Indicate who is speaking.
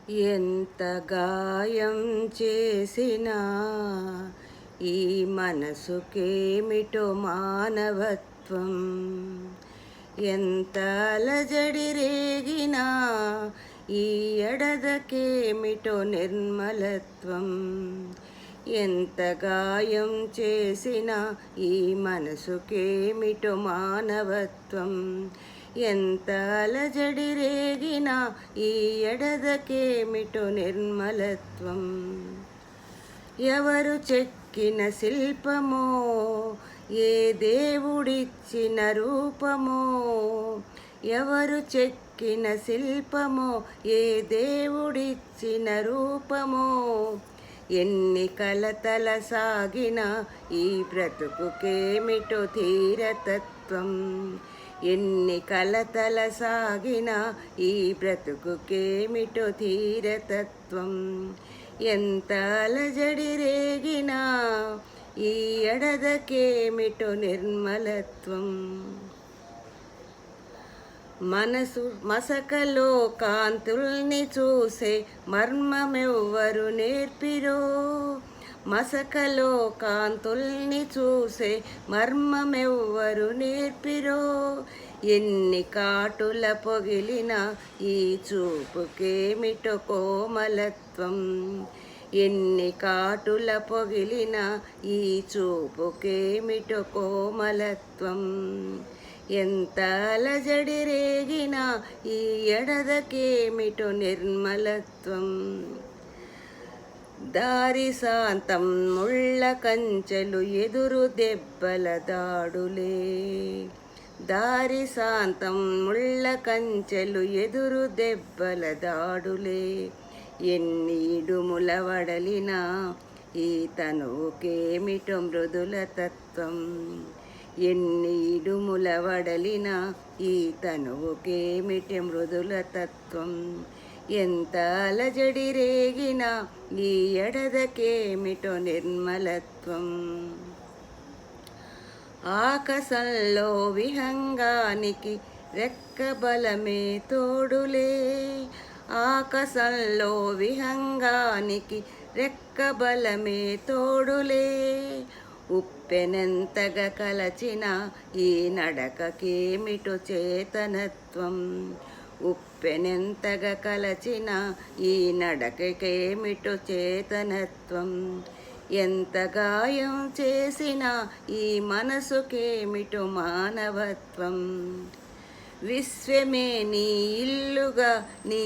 Speaker 1: ఎంత గాయం చేసినా ఈ మనసుకేమిటో మానవత్వం, ఎంత అలజడి రేగినా ఈ ఎడదకేమిటో నిర్మలత్వం. ఎంత గాయం చేసినా ఈ మనసుకేమిటో మానవత్వం, ఎంత అలజడి రేగినా ఈ ఎడదకేమిటో నిర్మలత్వం. ఎవరు చెక్కిన శిల్పమో, ఏ దేవుడిచ్చిన రూపమో, ఎవరు చెక్కిన శిల్పమో, ఏ దేవుడిచ్చిన రూపమో, ఎన్ని కలతల సాగిన ఈ బ్రతుకుకేమిటో ధీరతత్వం. ఎన్ని కలతల సాగిన ఈ బ్రతుకుకేమిటో ధీరతత్వం. ఎంత అలజడి రేగినా ఈ ఎడదకేమిటో నిర్మలత్వం. మనసు మసకలో కాంతుల్ని చూసే మర్మమెవ్వరు నేర్పిరో, మసకలో కాంతుల్ని చూసే మర్మమెవ్వరు నేర్పిరో. ఎన్ని కాటుల పొగిలిన ఈ చూపుకేమిటో కోమలత్వం. ఎన్ని కాటుల పొగిలిన ఈ చూపుకేమిటో కోమలత్వం. ఎంత అలజడి రేగినా ఈ ఎడదకేమిటో నిర్మలత్వం. దారి శాంతం ముళ్ళ కంచెలు ఎదురు దెబ్బల దాడులే, దారి శాంతం ముళ్ళ కంచెలు ఎదురు దెబ్బల దాడులే. ఎన్ని ఇడుముల వడలినా ఈ తనువుకేమిటో మృదుల తత్వం. ఎన్ని ఇడుముల వడలినా ఈ తనువుకేమిటి మృదుల తత్వం. ఎంత అలజడి రేగినా ఈ ఎడదకేమిటో నిర్మలత్వం. ఆకాశంలో విహంగానికి రెక్కబలమే తోడులే, ఆకాశంలో విహంగానికి రెక్కబలమే తోడులే. ఉప్పెనెంతగా కలచిన ఈ నడకకేమిటో చేతనత్వం. ఉప్పెనెంతగా కలచిన ఈ నడకకేమిటో చేతనత్వం. ఎంత గాయం చేసినా ఈ మనసుకేమిటో మానవత్వం. విశ్వమే నీ ఇల్లుగా నీ